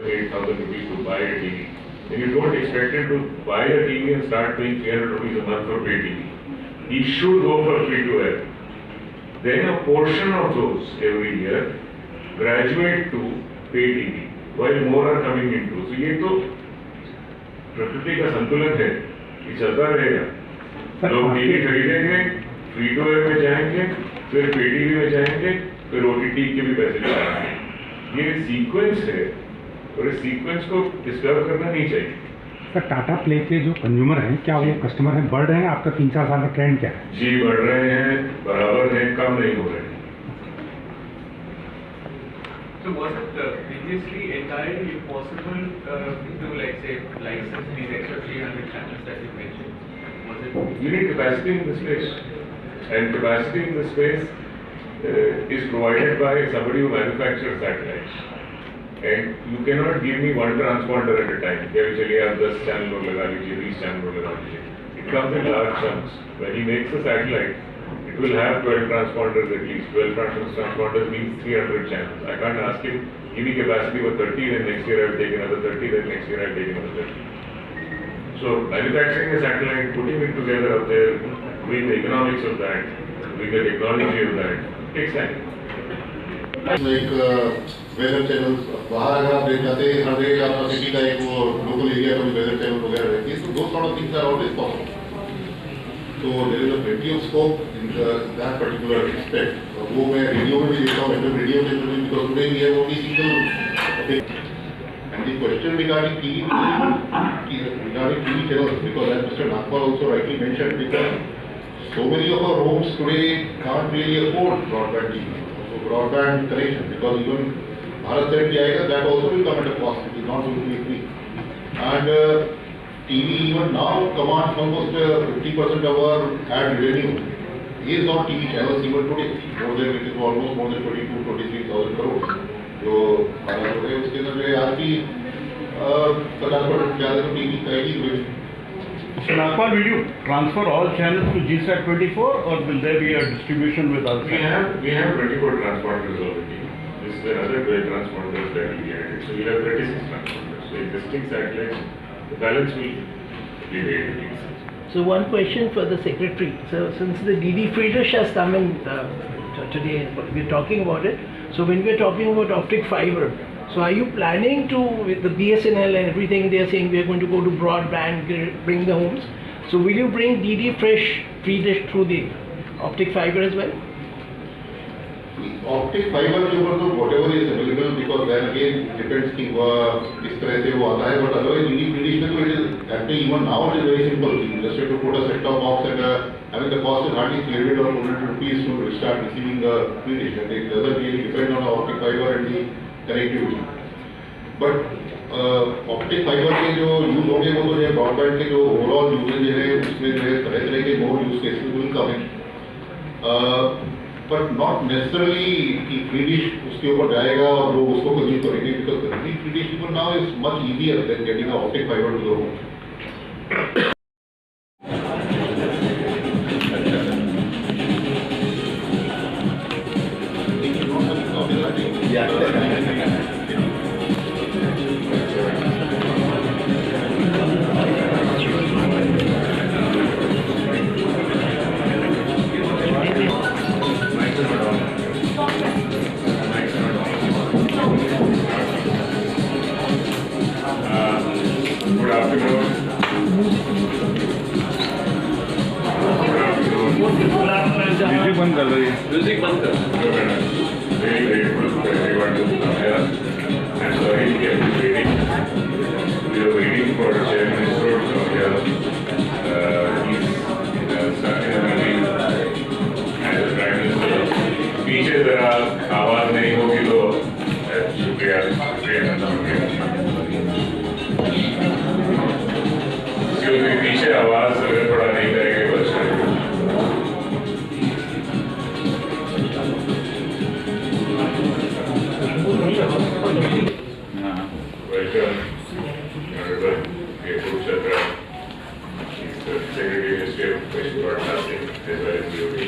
8,000 rupees to buy a TV. Then you don't expect him to buy a TV and start paying 300 rupees a month for pay TV. He should go for free to air. Then a portion of those every year graduate to pay TV, while more are coming into. So ये तो प्रकृति का संतुलन है, ये चलता रहेगा. लोग टीवी खरीदेंगे, फ्री टू एयर में जाएंगे, फिर पे टीवी में जाएंगे, फिर OTT के भी पैसे लगाएंगे. ये सीक्वेंस है और इस सीक्वेंस को डिस्टर्ब करना नहीं चाहिए. सर, टाटा प्ले के जो कंज्यूमर हैं, क्या वो कस्टमर हैं बढ़ रहे हैं? आपका 3-4 साल का ट्रेंड क्या है? जी, बढ़ रहे हैं, बराबर हैं, कम नहीं हो रहे हैं. So was it previously entirely possible to, like, say, license these extra 300 channels that you mentioned? Was it? You need capacity in the space, and capacity in the space is provided by somebody who manufactures satellites. And you cannot give me one transponder at a time. चलिए आप 10 channel लगा लीजिए, 20 channel लगा लीजिए. It comes in large chunks. When he makes a satellite, it will have 12 transponders at least. 12 transponders means 300 channels. I can't ask him, give me capacity for 30, then next year I'll take another 30, then next year I'll take another 30. So manufacturing a satellite, putting it together up there, doing the economics of that, doing the technology of that, takes time. Like weather channels बाहर अगर आप देख जाते हैं, हर जगह आपका city का एक वो लोकल एरिया का भी वेदर चैनल वगैरह रहती है, तो दो sort of things are always possible. तो there is a plenty of scope in that particular aspect. वो मैं रेडियो में भी देखता हूँ, एफएम रेडियो में भी, because today we have only single. And the question regarding TV channels, because as Mr. Nagpal also rightly mentioned, because so many of our homes today can't really afford broadband TV, so broadband connection, because even Bharat Net भी आएगा, that also will come at a cost. It is not going to be free. And TV even now commands almost 50% of our ad revenue is on TV channels even today. More than, it is almost more than 22-23,000 crores. जो भारत हो गए, उसके अंदर जो आज भी 50% ज़्यादा तो TV का ही revenue. So Nagpal, will you transfer all channels to GSAT 24, or will there be a distribution with others? We have 24 transponders already. This is another 12 transponders that will be added. So we have 36 transponders. So existing satellites, the balance will be very. So one question for the secretary. So since the DD free dish has come in today, we're talking about it. So when we're talking about optic fiber, so are you planning to, with the BSNL and everything, they're saying we're going to go to broadband, bring the homes. So will you bring DD fresh free dish through the optic fiber as well? Optic fibre के ऊपर तो whatever is available, because then again depends कि वह इस तरह से वो आता है, but otherwise DD में तो it is actually even now it is very simple. You just have to put a set-top box and I mean the cost is hardly 300 or 400 rupees to start receiving the free dish, and it doesn't really depend on the optic fiber and the connectivity. But optic fibre के जो use होंगे वो तो जो broadband के जो overall usage है उसमें जो है तरह तरह के more use cases will come in. But not necessarily कि फ्री डिश उसके ऊपर जाएगा और लोग उसको कंज्यूम करेंगे, because currently free dish even now is much easier than getting a optic fibre to the home. Music बंद कर दो. Music बंद कर. Very grateful for everyone to come here. I'm sorry we kept you waiting. We were waiting for Chairman Isro to come here. He's stuck in a meeting as a Prime Minister. पीछे जरा आवाज नहीं होगी तो शुक्रिया करना होगा. क्योंकि पीछे आवाज अगर थोड़ा नहीं करेंगे बस welcome, Honorable K. Chatra, Secretary Ministry of Information Broadcasting, as well as DOT.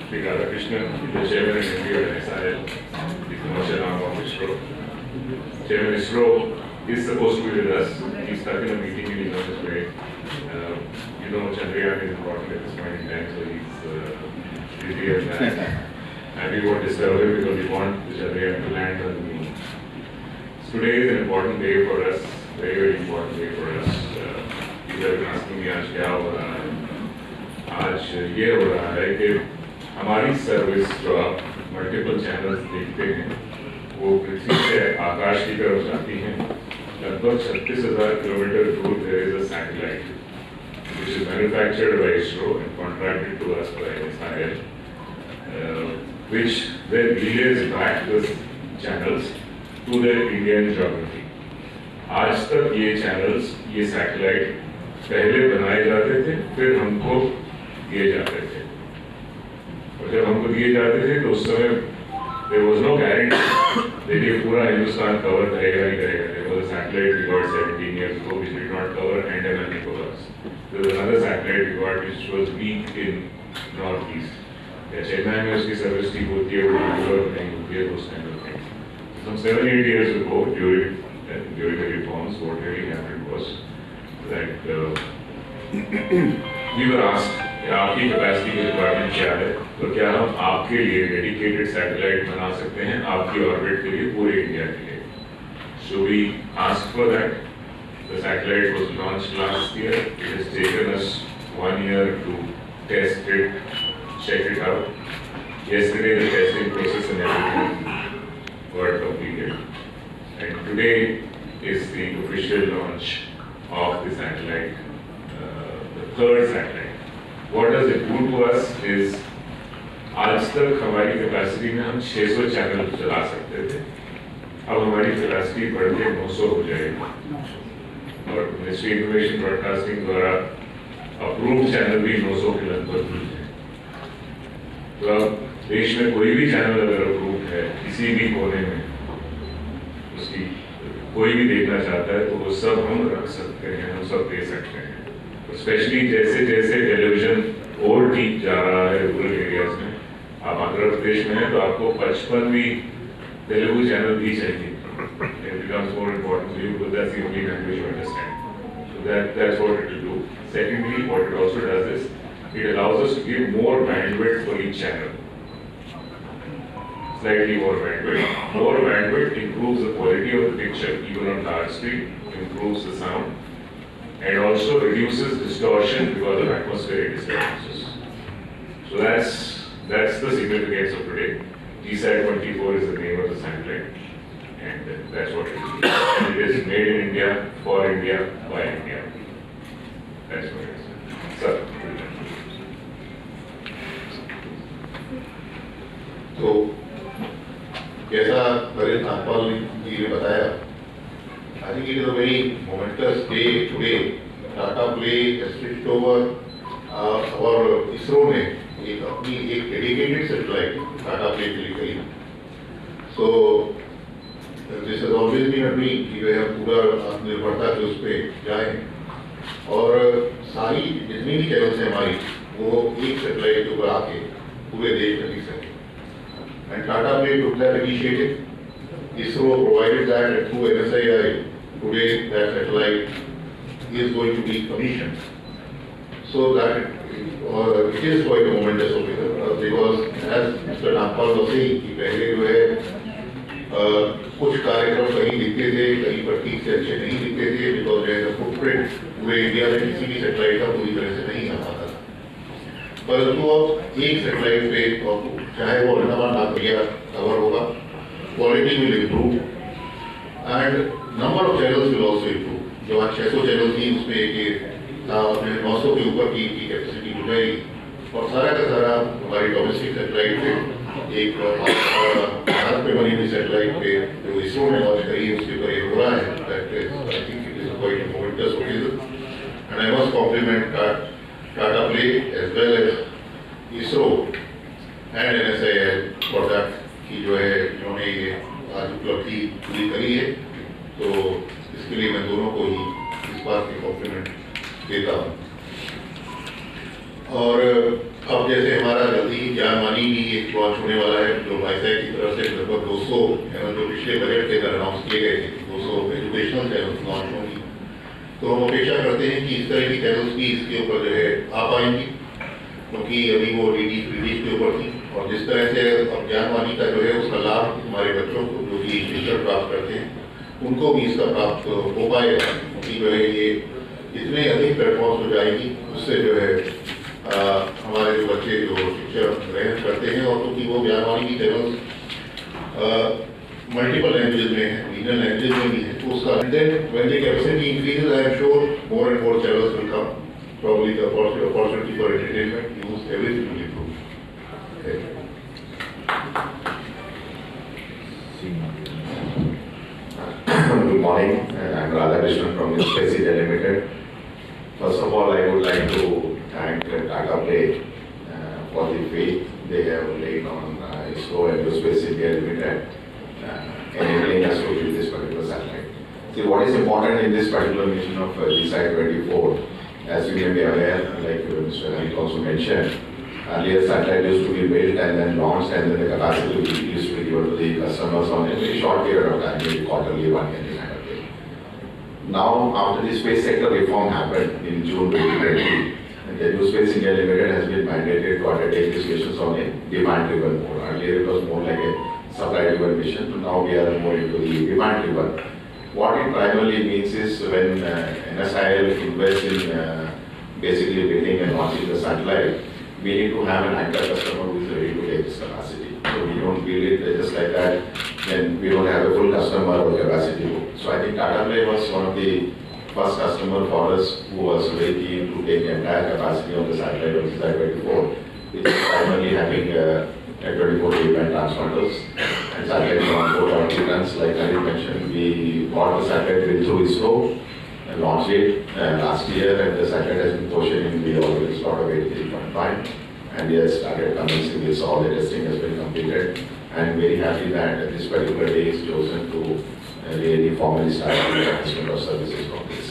Sri Radhakrishnan, the Chairman and MD of SIL, the Commercial Arm of Isro. Chairman Isro is supposed to be with us. He's stuck in a meeting and he's on his way. You know, Chandrayaan is important at this point in time, so he's busy at that. And we won't disturb him because we want the Chandrayaan to land on the moon. So today is an important day for us, very, very important day for us. People have been asking me आज क्या हो रहा है? आज ये हो रहा है कि हमारी सर्विस जो आप मल्टीपल चैनल्स देखते हैं वो पृथ्वी से आकाश की तरफ जाती हैं। लगभग 36,000 किलोमीटर दूर there is a satellite which is manufactured by Isro and contracted to us by SIL, which then relays back the channels to their Indian geography. आज तक ये चैनल्स, ये सैटेलाइट पहले बनाए जाते थे, फिर हमको दिए जाते थे। और जब हमको दिए जाते थे तो उस समय there was no guarantee that ये पूरा हिंदुस्तान कवर करेगा ही करेगा। There was a satellite we got 17 years ago which did not cover Andaman and Nicobar's. There was another satellite we got which was weak in northeast. या चेन्नई में उसकी service ठीक होती है, वो बैंगलोर में नहीं होती है, those kind of things. Some 7-8 years ago during the reforms, what really happened was that we were asked आपकी कैपेसिटी की रिक्वायरमेंट क्या है, तो क्या हम आपके लिए डेडिकेटेड सैटेलाइट बना सकते हैं आपकी ऑर्बिट के लिए, पूरे इंडिया के लिए. So we asked for that. The satellite was launched last year. It has taken us 1 year to test it, check it out. Yesterday the testing process and everything were completed. And today is the official launch of the satellite, the third satellite. What does it do to us is, आज तक हमारी capacity में हम 600 channel चला सकते थे, अब हमारी कैपेसिटी बढ़ के 900 हो जाएगी और मिनिस्ट्री इन्फॉर्मेशन ब्रॉडकास्टिंग द्वारा अप्रूव चैनल भी 900 के लगभग हैं। तो अब देश में कोई भी चैनल अगर अप्रूव है किसी भी कोने में, उसकी कोई भी देखना चाहता है तो वो सब हम रख सकते हैं, हम सब दे सकते हैं। स्पेशली जैसे जैसे टेलीविजन और ठीक जा रहा है रूरल एरियाज में, आप आंध्र प्रदेश में हैं तो आपको 55वीं तेलुगु चैनल भी चाहिए. It becomes more important to you because that's the only language you understand. So that's what it will do. Secondly, what it also does is it allows us to give more bandwidth for each channel. Slightly more bandwidth. More bandwidth improves the quality of the picture even on large screen, improves the sound, and also reduces distortion because of atmospheric disturbances. So that's the significance of today. GSAT-24 is the name of the satellite, and that's what it is. It is made in India, for India, by India. That's what it is. Sir. तो जैसा नरेंद्र नागपाल जी ने बताया, I think it is a very momentous day today. Tata Play has switched over और इसरो ने अपनी एक dedicated satellite Tata play के लिए करी. So this has always been a dream कि वह पूरा आत्मनिर्भरता के उस पर जाए और सारी जितनी भी चैनल्स हैं हमारी वो एक सैटेलाइट के ऊपर आके पूरे देश में दिख सके. And Tata play took that initiative. ISRO provided that and through NSAI, today that satellite is going to be commissioned. So that it is quite a momentous occasion because as Mr. Nagpal was saying कि पहले जो है कुछ कार्यक्रम कहीं दिखते थे, कहीं पर ठीक से अच्छे नहीं दिखते थे because there is a footprint पूरे इंडिया में किसी भी सैटेलाइट का पूरी तरह से नहीं आ पाता था. परंतु अब एक सैटेलाइट पे चाहे वो अंडमान नागरिया कवर होगा, quality will improve and number of channels will also improve. जो आज 600 चैनल थी उसमें एक 900 के ऊपर की कैपेसिटी हो जाएगी और सारा का सारा हमारी डोमेस्टिक सैटेलाइट पे एक भारत में बनी हुई सैटेलाइट पे जो इसरो ने लॉन्च करी है उसके ऊपर ये हो रहा है. I think it is quite a momentous occasion and I must compliment Tata play as well as ISRO and NSAI for that कि जो है इन्होंने ये आज उपलब्धि पूरी करी है. तो इसके लिए मैं दोनों को ही इस बात की कॉम्प्लीमेंट देता हूँ. और अब जैसे हमारा जल्दी ही ज्ञानवाणी भी लॉन्च होने वाला है जो वाईसैक की तरफ से लगभग 200 जो पिछले बजट के अंदर अनाउंस किए गए थे ऑप्टिमल चैनल्स लॉन्च होंगी। तो हम अपेक्षा करते हैं कि इस तरह की चैनल्स भी इसके ऊपर जो है आ पाएंगी, क्योंकि अभी वो डीडी फ्री डिश के ऊपर थी, और जिस तरह से अब ज्ञानवाणी का जो है उसका लाभ हमारे बच्चों को जो कि शिक्षण प्राप्त करते हैं उनको भी इसका प्राप्त हो पाएगा, क्योंकि जो है ये जितने अधिक प्लेटफॉर्म्स हो जाएगी उससे जो है हमारे जो बच्चे जो शिक्षा ग्रहण करते हैं, और क्योंकि वो ज्ञानवाणी की चैनल्स मल्टीपल लैंग्वेजेस में है, रीजनल लैंग्वेजेस में भी है, तो उसका when the capacity increases, I am sure more and more channels will come. Probably the opportunity for entertainment, news, everything will improve. Okay. Good morning, I'm Radhakrishnan from Isro India Limited. First of all, I would like to thank Tata for the faith they have laid on Isro Aerospace India Limited enabling us to build this particular satellite. See, what is important in this particular mission of GSAT-24, as you may be aware, like Mr. Harit also mentioned, earlier satellite used to be built and then launched, and then the capacity used to be given to the customers on a very short period of time, maybe quarterly, 1 year kind of thing. Now, after the space sector reform happened in June 2020, the New Space India Limited has been mandated to undertake these missions on a demand-driven mode. Earlier it was more like a supply-driven mission, so now we are more into the demand-driven. What it primarily means is when NSIL invests in basically building and launching the satellite, we need to have an anchor customer who is ready to take this capacity. So we don't build it just like that, then we don't have a full customer or capacity. So I think Tata was one of the first customer for us who was very keen to take the entire capacity of the satellite of GSAT-24, which is primarily having 24 band transponders and satellite on 4 orbitals. Like I mentioned, we bought the satellite built through Isro and launched it last year, and the satellite has been positioned in the orbital slot of 83.5, and we have started commencing this. All the testing has been completed, and I'm very happy that this particular day is chosen to really formally start the commencement of services from this.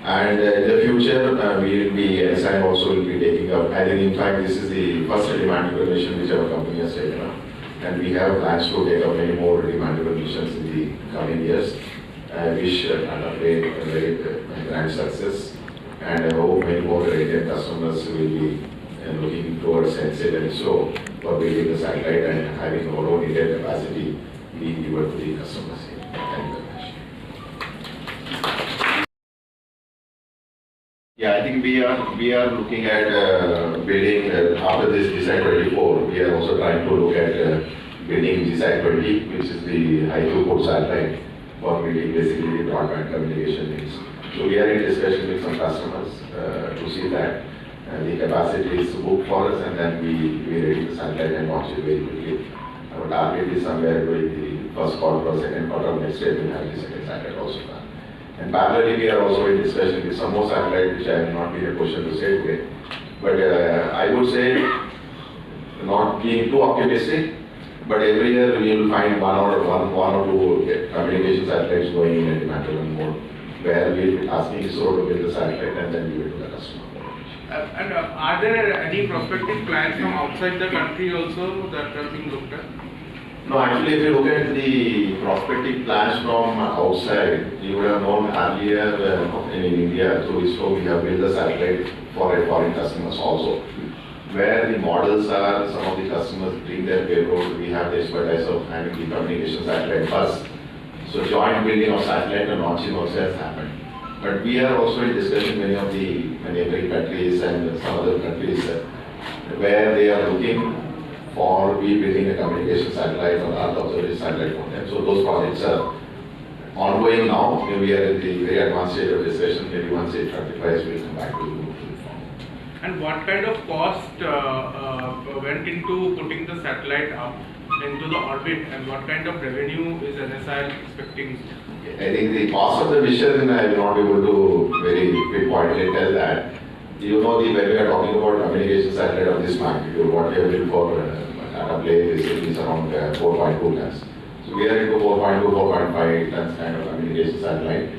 And in the future, we will be, NSI also will be taking up, I think in fact this is the first demand-driven mission which our company has taken up. And we have plans to take up many more demand-driven missions in the coming years. I wish Tata a very grand success, and I hope many more Indian customers will be looking towards NSA and Isro for building the satellite and having our own Indian capacity being given to the customers here. Thank you very much. Yeah, I think we are looking at building after this GSAT-24. We are also trying to look at building GSAT-20, which is the high throughput satellite for building basically the broadband communication needs. So we are in discussion with some customers to see that the capacity is booked for us, and then we ready the satellite and launch it very quickly. Our target is somewhere during the first quarter or second quarter of next year to have the second satellite also done. And parallelly, we are also in discussion with some more satellites, which I will not be in a position to say today. But I would say, not being too optimistic, but every year we will find one or two communication satellites going in a demand-driven mode, where we will be asking Isro to build the satellite and then give it to the customer. And are there any prospective plans from outside the country also that are being looked at? No, actually, if you look at the prospective plans from outside, you would have known earlier in India, through Isro, we have built a satellite for foreign customers also. Where the models are, some of the customers bring their payload, we have the expertise of handling the communication satellite first. So joint building of satellite and launching also has happened. But we are also in discussion with many of the neighboring countries and some other countries where they are looking for building a communication satellite or Earth observation satellite for them. So those projects are ongoing now. We are in the very advanced stage of discussion. Maybe once it fructifies, we'll come back to you. And what kind of cost went into putting the satellite up into the orbit, and what kind of revenue is NSI expecting? I think the cost of the mission, I will not be able to very pinpointedly tell that. You know, when we are talking about communication satellite of this magnitude, what we have built for Tata is around 4.2 tons. So we are into 4.2, 4.5 tons kind of communication satellite.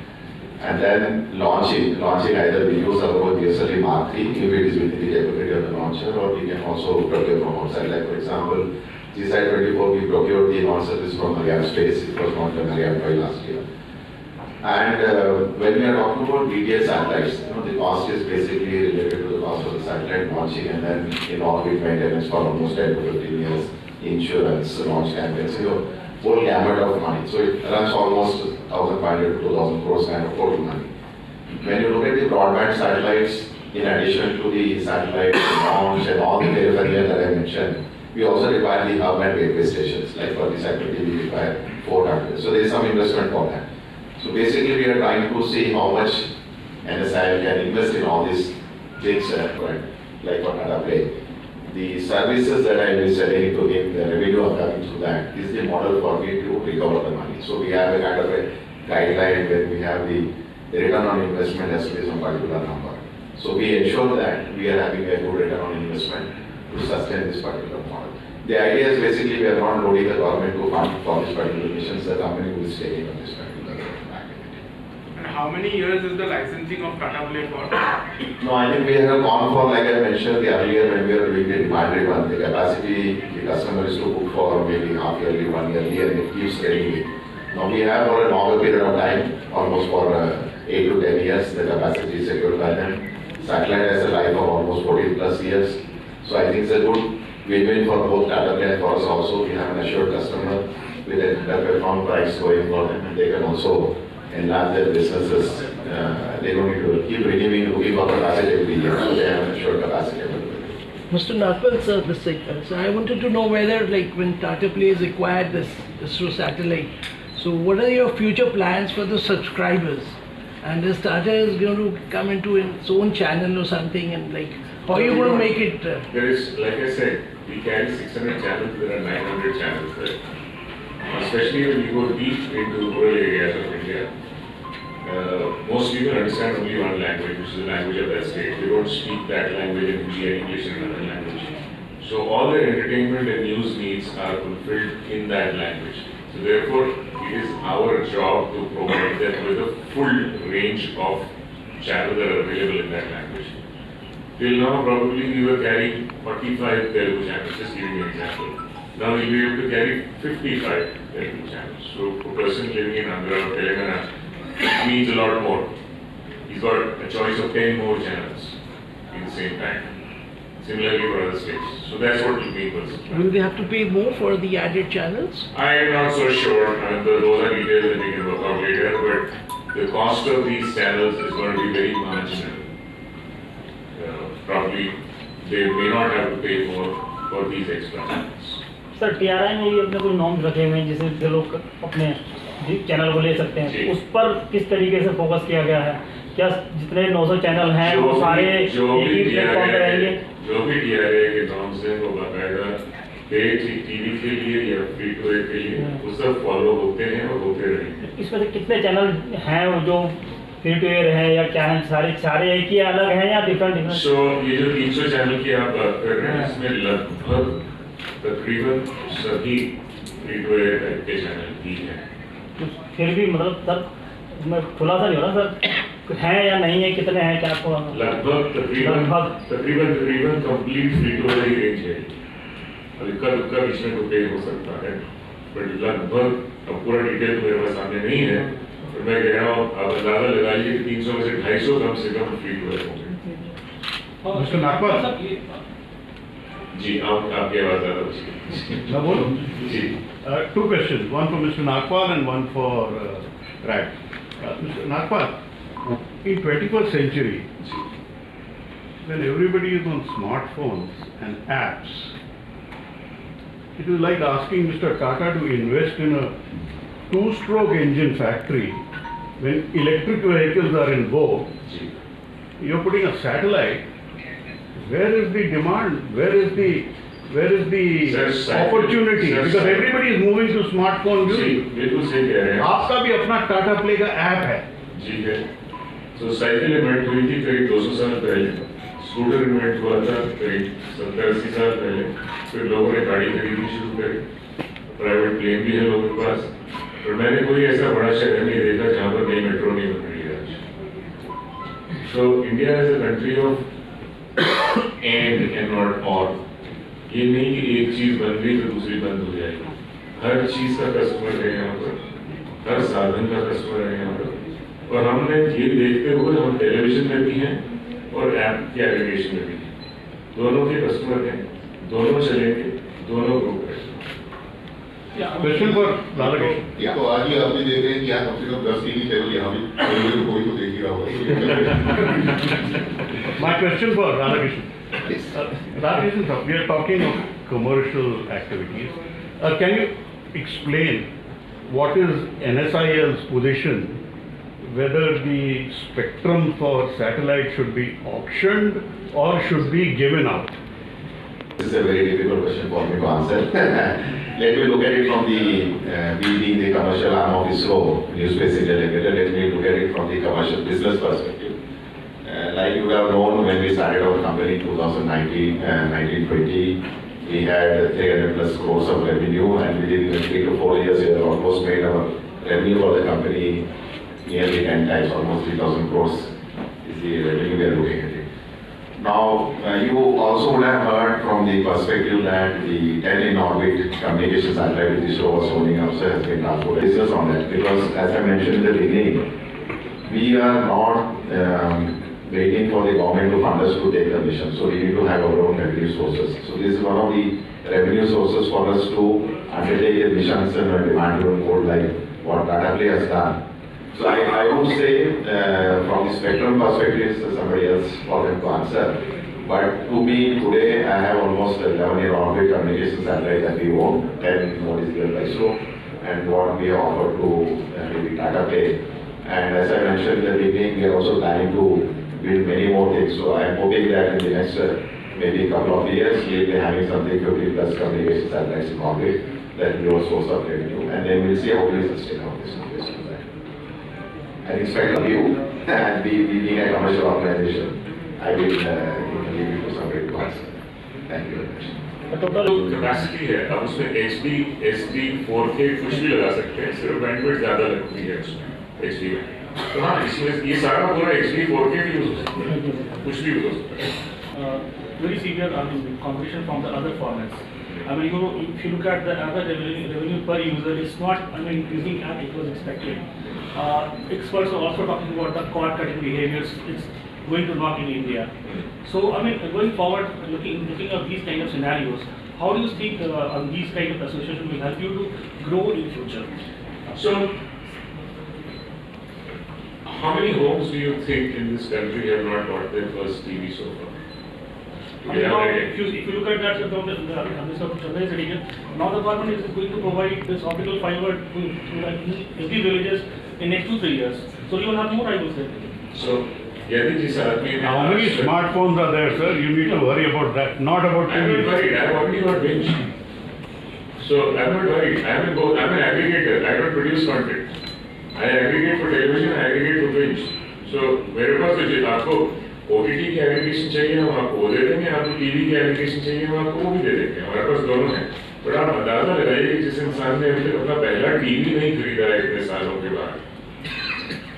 And then launching either we use our own DSLV Mark III if it is within the capability of the launcher, or we can also procure from outside. Like for example, GSAT-24 we procured the launch service from Ariane Space. It was launched on Ariane 5 last year. And when we are talking about BTS satellites, the cost is basically related to the cost of the satellite launching and then in orbit maintenance for almost 10 to 15 years, insurance, launch campaigns, whole gamut of money. So it runs almost 1,500 to 2,000 crores kind of total money. When you look at the broadband satellites, in addition to the satellite launch and all the peripheral that I mentioned, we also require the hub and gateway stations. Like for this activity, we require 4 hardware. So there is some investment for that. So basically, we are trying to see how much NSI can invest in all these things, like what Tata Play. The services that I will selling to him, the revenue coming through that is the model for me to recover the money. So we have a kind of a guideline where we have the return on investment has to be some particular number. So we ensure that we are having a good return on investment to sustain this particular model. The idea is basically we are not loading the government to fund for this particular missions, the company will stay in this particular activity. And how many years is the licensing of Tata Play for? No, I think we have gone for, like I mentioned earlier, when we are doing the demand driven, the capacity the customer is to book for maybe half yearly, 1 yearly, and it keeps getting it. Now we have for a longer period of time, almost for 8 to 10 years, the capacity is secured by them. Satellite has a life of almost 14 plus years. So I think it's a good win-win for both Tata Play and for us also. We have an assured customer with a platform price going for them, and they can also enlarge their businesses. They don't need to keep renewing, looking for capacity every year, so they have an assured capacity. Mr. Nagpal, sir, so I wanted to know whether, like, when Tata Play has acquired this Isro satellite, so what are your future plans for the subscribers? And is Tata is going to come into its own channel or something, and like, how are you going to make it? There is, like I said, we carry 600 channels, there are 900 channels there. Especially when you go deep into rural areas of India, most people understand only one language, which is the language of their state. They don't speak that language in Hindi and English in another language. So all their entertainment and news needs are fulfilled in that language. So therefore, it is our job to provide them with a full range of channels that are available in that language. Till now, probably we were carrying 45 Telugu channels, just giving you an example. Now we'll be able to carry 55 Telugu channels. So a person living in Andhra or Telangana, it means a lot more. He's got a choice of 10 more channels in the same time. Similarly for other states. So that's what it means. Will they have to pay more for the added channels? I am not so sure. Those are details that we can work out later. But the cost of these channels is going to be very marginal. Probably they may not have to pay more for these extra channels. Sir TRI में भी अपने कोई norms रखे हुए हैं जिसे लोग अपने चैनल को ले सकते हैं, उस पर किस तरीके से फोकस किया गया है? क्या जितने 900 चैनल हैं वो सारे एक ही प्लेटफॉर्म पे रहेंगे? जो भी टीआरआई के नॉर्म्स हैं वो बाकायदा पेड टीवी के लिए या फ्री टू एयर के लिए वो सब फॉलो होते हैं और होते रहेंगे। इसमें से कितने चैनल हैं जो फ्री टू एयर है या क्या है? सारे एक ही अलग हैं या डिफरेंट? सो ये जो 300 चैनल की आप बात कर रहे हैं इसमें लगभग तकरीबन सभी फ्री टू एयर टाइप के चैनल ही हैं। तो फिर भी मतलब तब मैं खुलासा नहीं हो रहा सर, हैं या नहीं है, कितने हैं क्या आपको? लगभग तकरीबन कंप्लीट फ्री टू एयर ही रेंज है। अभी कब इसमें कोई पे हो सकता है, बट लगभग अब पूरा डिटेल तो मेरे पास सामने नहीं है, तो मैं कह रहा हूँ आप अंदाजा लगा लीजिए कि 300 में से 250 कम से कम फ्री टू एयर होंगे। मिस्टर नागपाल जी आपकी आवाज ज़्यादा अच्छी मैं बोलूं जी। Two questions, one for Mr. Nagpal and one for Rag. Mr. Nagpal, in 21st century, when everybody is on smartphones and apps, it is like asking Mr. Tata to invest in a two-stroke engine factory when electric vehicles are in vogue. You're putting a satellite. Where is the demand? Where is the opportunity? Because everybody is moving to smartphone using. बिल्कुल सही कह रहे हैं। आपका भी अपना Tata play का app है। जी है। तो साइकिल इन्वेंट हुई थी करीब 200 साल पहले, स्कूटर इन्वेंट हुआ था करीब 70-80 साल पहले, फिर लोगों ने गाड़ी खरीदनी शुरू करी, प्राइवेट प्लेन भी है लोगों के पास, और मैंने कोई ऐसा बड़ा शहर नहीं देखा जहाँ पर नई मेट्रो नहीं बन रही है आज। So India is a country of and not or. ये नहीं कि एक चीज बन गई तो दूसरी बंद हो जाएगी। हर चीज का कस्टमर है यहाँ पर, हर साधन का कस्टमर है यहाँ पर। और हमने ये देखते हुए हम टेलीविजन में भी हैं और ऐप के एप्लीकेशन में भी हैं, दोनों के कस्टमर हैं, दोनों चलेंगे, दोनों ग्रो करेंगे। Question for Radhakrishna. या तो आज ही आप भी देख रहे हैं कि यहाँ कम से कम 10 टीवी चैनल यहाँ भी कोई तो देख ही रहा होगा। My question for Radhakrishnan. Radhakrishnan, sir, we are talking of commercial activities. Can you explain what is NSIL's position, whether the spectrum for satellite should be auctioned or should be given out? This is a very difficult question for me to answer. Let me look at it from the, we being the commercial arm of Isro, New Space India Limited, let me look at it from the commercial business perspective. Like you have known, when we started our company in 2019, 1920, we had 300 plus crores of revenue, and within 3 to 4 years, we have almost made our revenue for the company nearly 10 times, almost 3,000 crores is the revenue we are looking at it. Now, you also would have heard from the perspective that the 10 in orbit communication satellite with Isro was owning also has been transported. Business on that, because as I mentioned in the beginning, we are not waiting for the government to fund us to take the mission. So we need to have our own revenue sources. So this is one of the revenue sources for us to undertake the missions and demand-driven mode like what Tata has done. So I would say from the spectrum perspective, somebody else for them to answer. But to me today, I have almost 11 year orbit communication satellite that we own, 10 what is given by Isro, and what we have offered to maybe Tata Play. And as I mentioned in the beginning, we are also planning to build many more things. So I am hoping that in the next maybe couple of years, we will be having something 50 plus communication satellites in orbit that will be a source of revenue, and then we'll see how we sustain our business. I expect of you, and being a commercial organization, I will leave it to somebody to answer. Thank you very much. जो capacity है अब उसमें HD 4K कुछ भी लगा सकते हैं, सिर्फ बैंडविड्थ ज़्यादा लगती है उसमें HD में। तो हाँ, इसमें ये सारा पूरा HD 4K भी यूज़ हो सकता है, कुछ भी यूज़ हो सकता है। Very severe competition from the other formats. I mean, if you look at the average revenue per user, it's not, increasing as it was expected. Experts are also talking about the cord-cutting behaviors. It's going to knock in India. So, going forward, looking at these kind of scenarios, how do you think these kind of associations will help you to grow in future? So, how many homes do you think in this country have not got their first TV so far? If you look at that from the Chandra edition, now the government is going to provide this optical fiber to every villages in next 2-3 years. So you will have more, I will say. So, how many smartphones are there, sir? You need to worry about that, not about TV. I'm not worried. I've already got binge. So I'm not worried. I'm an aggregator. I don't produce content. I aggregate for television. I aggregate for binge. So मेरे पास तो आपको OTT की aggregation चाहिए हम आपको वो दे देंगे, आपको टीवी की एग्रीगेशन चाहिए हम आपको वो भी दे देंगे, हमारे पास दोनों हैं। पर आप अंदाजा लगाइए कि जिस इंसान ने अभी तक अपना पहला टीवी नहीं खरीदा है इतने सालों के बाद,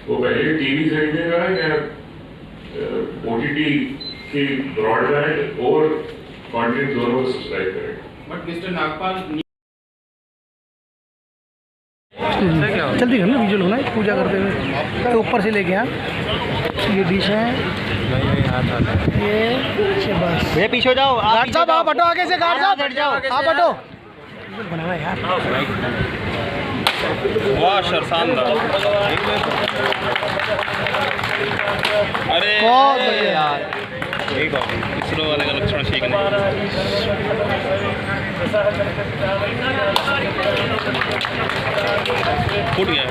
वो पहले टीवी खरीदेगा या OTT की ब्रॉडबैंड और कंटेंट दोनों को सब्सक्राइब करेगा। बट मिस्टर नागपाल जल्दी करना विजुअल होना है पूजा करते हुए तो ऊपर से लेके आ ये डिश है ये बस भैया पीछे हो जाओ गार्ड साहब आप हटो आगे से गार्ड साहब हट जाओ आप हटो बना हुआ यार वाह सर शानदार अरे बहुत बढ़िया यार एक और इसरो वाले का लक्षण सीखना फूट गया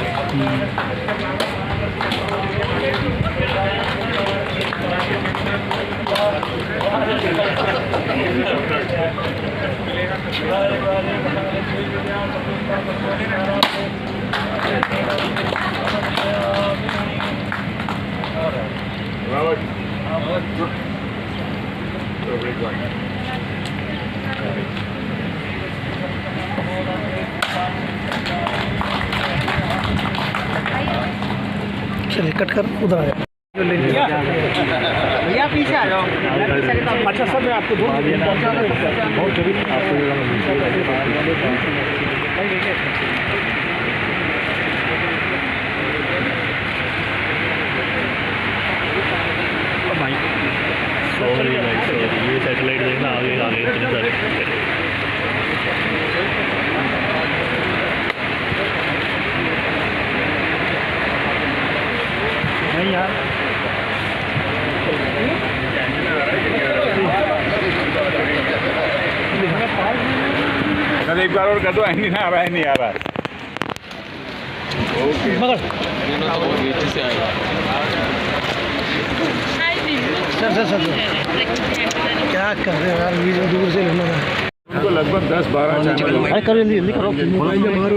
चलिए कट कर उधर आ जाओ भैया पीछे आ जाओ अच्छा सर मैं आपको बहुत जरूरी आगे आगे नहीं यार एक बार और कर दो, नहीं आ रहा है, नहीं आ रहा है। सर क्या कर रहे हो यार, वीडियो दूर से लेना था। उनको लगभग 10-12 चैनल करो जल्दी करो,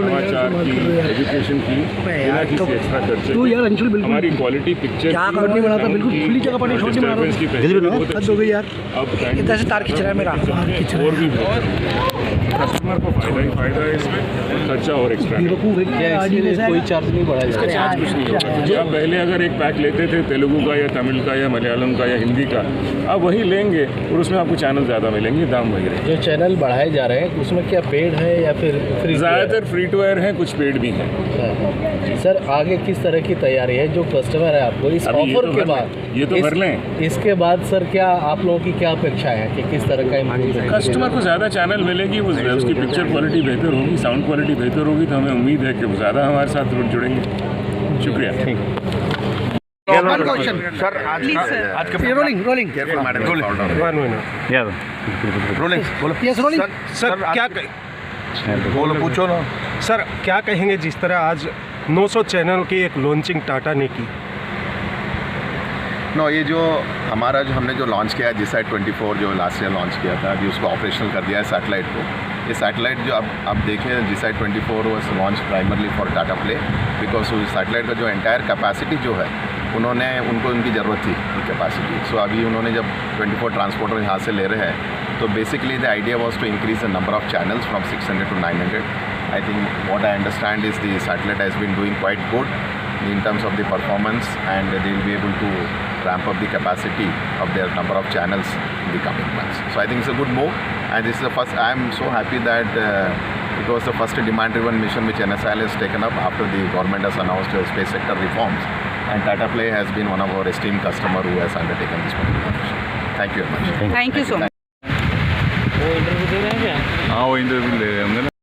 समाचार की, एजुकेशन की, बिना किसी एक्स्ट्रा खर्चे तू यार अंशुल बिल्कुल हमारी क्वालिटी पिक्चर क्या कर नहीं बना था, बिल्कुल खुली जगह पर नहीं छोड़ नहीं बना की रहा। हद हो गई यार, अब इधर से तार खींच रहा है मेरा, खींच रहा और भी कस्टमर को फायदा ही फायदा है इसमें, खर्चा और एक्स्ट्रा कोई चार्ज नहीं बढ़ा इसका चार्ज कुछ नहीं होगा। जो आप पहले अगर एक पैक लेते थे तेलुगु का या तमिल का या मलयालम का या हिंदी का, आप वही लेंगे और उसमें आपको चैनल ज़्यादा मिलेंगे, दाम वही रहेंगे। जो चैनल बढ़ाए जा रहे हैं उसमें क्या पेड है या फिर फ्री? ज़्यादातर फ्री टू एयर है, कुछ पेड भी है। सर आगे किस तरह की तैयारी है, जो कस्टमर है आपको इस अभी ऑफर के बाद, ये तो भर लें, इसके बाद सर क्या आप लोगों की क्या अपेक्षा है कि किस तरह का कस्टमर को ज़्यादा चैनल मिलेगी, उसकी पिक्चर क्वालिटी बेहतर होगी, साउंड क्वालिटी बेहतर होगी, तो हमें उम्मीद है कि वो ज़्यादा हमारे साथ जुड़ेंगे। शुक्रिया। सर आज का रोलिंग सर क्या बोलो, पूछो ना सर क्या कहेंगे जिस तरह आज 900 चैनल की एक लॉन्चिंग टाटा ने की? नो, ये जो हमारा जो हमने जो लॉन्च किया है जिसैट 24 जो लास्ट ईयर लॉन्च किया था, अभी उसको ऑपरेशनल कर दिया है सैटेलाइट को। ये सैटेलाइट जो अब देखें जिसैट 24 was launch primarily for Tata play, because उस सैटेलाइट का जो एंटायर कैपेसिटी जो है उनको उनकी ज़रूरत थी कैपेसिटी। सो अभी उन्होंने जब 24 ट्रांसपोर्टर यहाँ से ले रहे हैं, तो basically the idea was to increase the number of channels from 600 to 900. I think what I understand is the satellite has been doing quite good in terms of the performance, and they will be able to ramp up the capacity of their number of channels in the coming months. So I think it's a good move, and this is the first. I am so happy that it was the first demand-driven mission which NSIL has taken up after the government has announced space sector reforms, and Tata Play has been one of our esteemed customer who has undertaken this particular mission. Thank you very much. Thank you so much. हाँ, वो interview ले रहे हैं हमने।